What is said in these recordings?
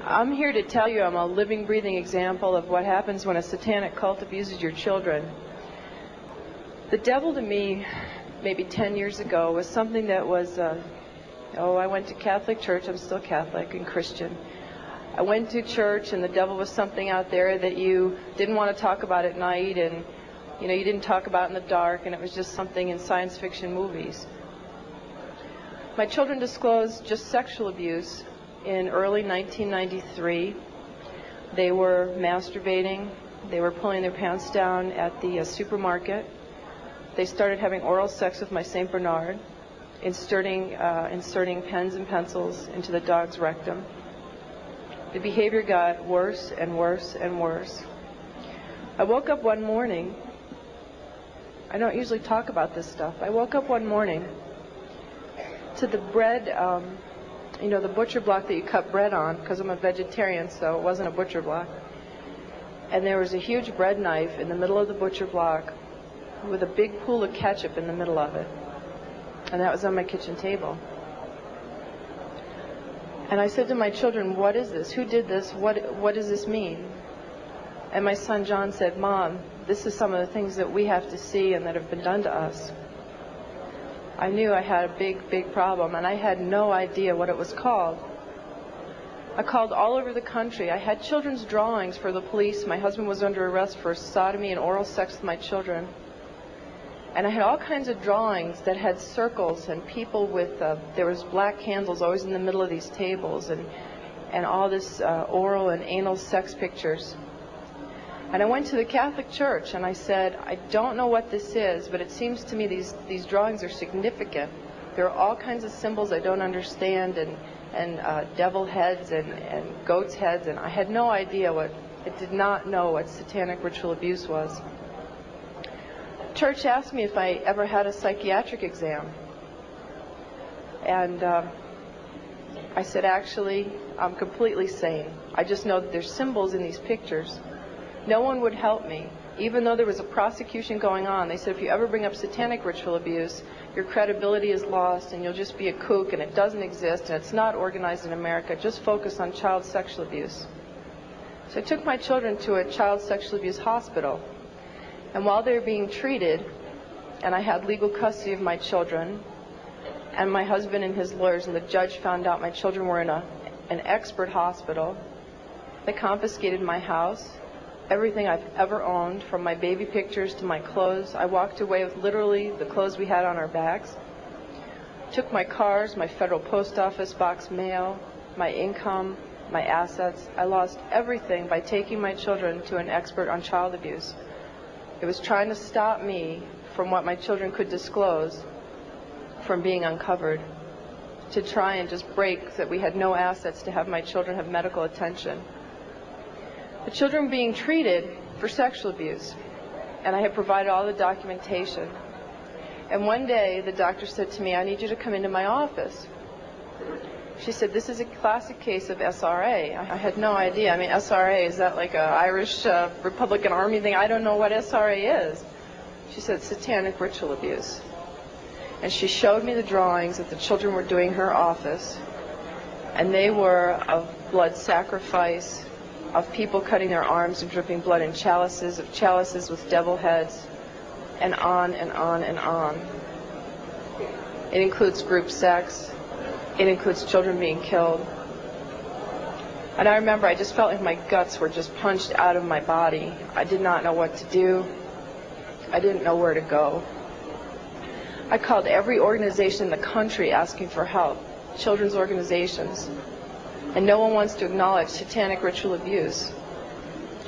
I'm here to tell you I'm a living, breathing example of what happens when a satanic cult abuses your children. The devil to me, maybe 10 years ago, was something that was, I went to Catholic church. I'm still Catholic and Christian. I went to church, and the devil was something out there that you didn't want to talk about at night, and you didn't talk about in the dark, and it was just something in science fiction movies. My children disclosed just sexual abuse in early 1993. They were masturbating. They were pulling their pants down at the supermarket. They started having oral sex with my St. Bernard, inserting pens and pencils into the dog's rectum. The behavior got worse and worse and worse. I woke up one morning. I don't usually talk about this stuff. I woke up one morning to the bread, the butcher block that you cut bread on, because I'm a vegetarian, so it wasn't a butcher block. And there was a huge bread knife in the middle of the butcher block with a big pool of ketchup in the middle of it. And that was on my kitchen table. And I said to my children, what is this? Who did this? What does this mean? And my son John said, Mom, this is some of the things that we have to see and that have been done to us. I knew I had a big, big problem, and I had no idea what it was called. I called all over the country. I had children's drawings for the police. My husband was under arrest for sodomy and oral sex with my children. And I had all kinds of drawings that had circles and people with, there was black candles always in the middle of these tables, and all this oral and anal sex pictures. And I went to the Catholic Church and I said, I don't know what this is, but it seems to me these drawings are significant. There are all kinds of symbols I don't understand, and devil heads and goat's heads, and I had no idea I did not know what satanic ritual abuse was. Church asked me if I ever had a psychiatric exam, and I said, actually, I'm completely sane. I just know that there's symbols in these pictures. No one would help me, even though there was a prosecution going on. They said, if you ever bring up satanic ritual abuse, your credibility is lost and you'll just be a kook, and it doesn't exist and it's not organized in America. Just focus on child sexual abuse. So I took my children to a child sexual abuse hospital. And while they were being treated, and I had legal custody of my children, and my husband and his lawyers and the judge found out my children were in an expert hospital, they confiscated my house, everything I've ever owned, from my baby pictures to my clothes. I walked away with literally the clothes we had on our backs. Took my cars, my federal post office box mail, my income, my assets. I lost everything by taking my children to an expert on child abuse. It was trying to stop me from what my children could disclose from being uncovered, to try and just break that we had no assets to have my children have medical attention. The children were being treated for sexual abuse, and I had provided all the documentation. And one day the doctor said to me, I need you to come into my office. She said, this is a classic case of SRA. I had no idea. I mean, SRA, is that like an Irish Republican Army thing? I don't know what SRA is. She said, satanic ritual abuse. And she showed me the drawings that the children were doing in her office, and they were of blood sacrifice, of people cutting their arms and dripping blood in chalices, of chalices with devil heads, and on and on and on. It includes group sex. It includes children being killed. And I remember I just felt like my guts were just punched out of my body. I did not know what to do. I didn't know where to go. I called every organization in the country asking for help, children's organizations. And no one wants to acknowledge satanic ritual abuse.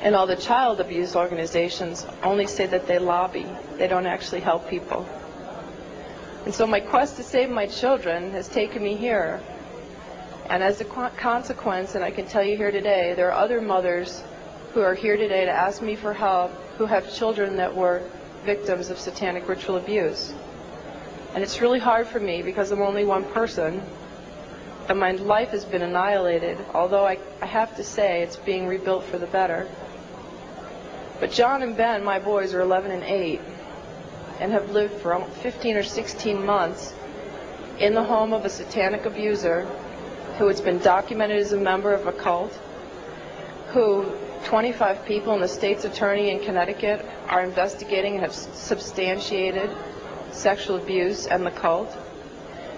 And all the child abuse organizations only say that they lobby. They don't actually help people. And so my quest to save my children has taken me here. And as a consequence, and I can tell you here today, there are other mothers who are here today to ask me for help who have children that were victims of satanic ritual abuse. And it's really hard for me because I'm only one person, and my life has been annihilated, although I have to say it's being rebuilt for the better. But John and Ben, my boys, are 11 and 8, and have lived for 15 or 16 months in the home of a satanic abuser who has been documented as a member of a cult, who 25 people and the state's attorney in Connecticut are investigating and have substantiated sexual abuse and the cult.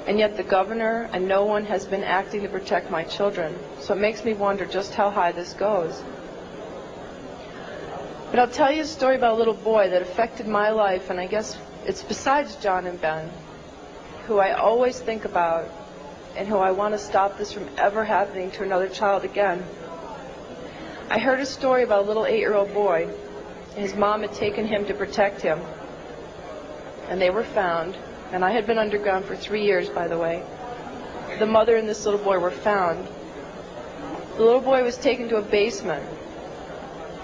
And yet the governor and no one has been acting to protect my children. So it makes me wonder just how high this goes. But I'll tell you a story about a little boy that affected my life, and I guess it's besides John and Ben, who I always think about and who I want to stop this from ever happening to another child again. I heard a story about a little 8-year-old boy. His mom had taken him to protect him, and they were found. And I had been underground for 3 years, by the way. The mother and this little boy were found. The little boy was taken to a basement.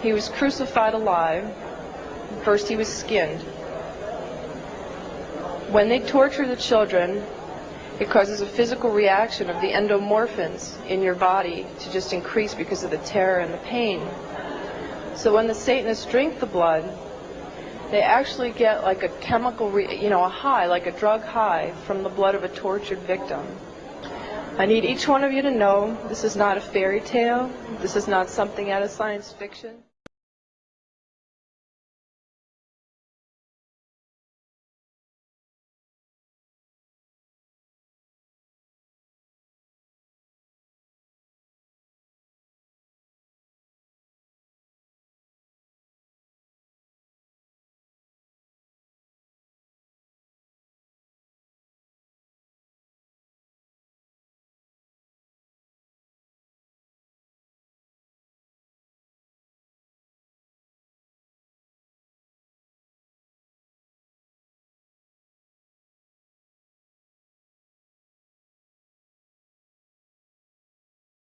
He was crucified alive. First he was skinned. When they torture the children, it causes a physical reaction of the endomorphins in your body to just increase because of the terror and the pain. So when the Satanists drink the blood, they actually get like a chemical, a high, like a drug high from the blood of a tortured victim. I need each one of you to know this is not a fairy tale. This is not something out of science fiction.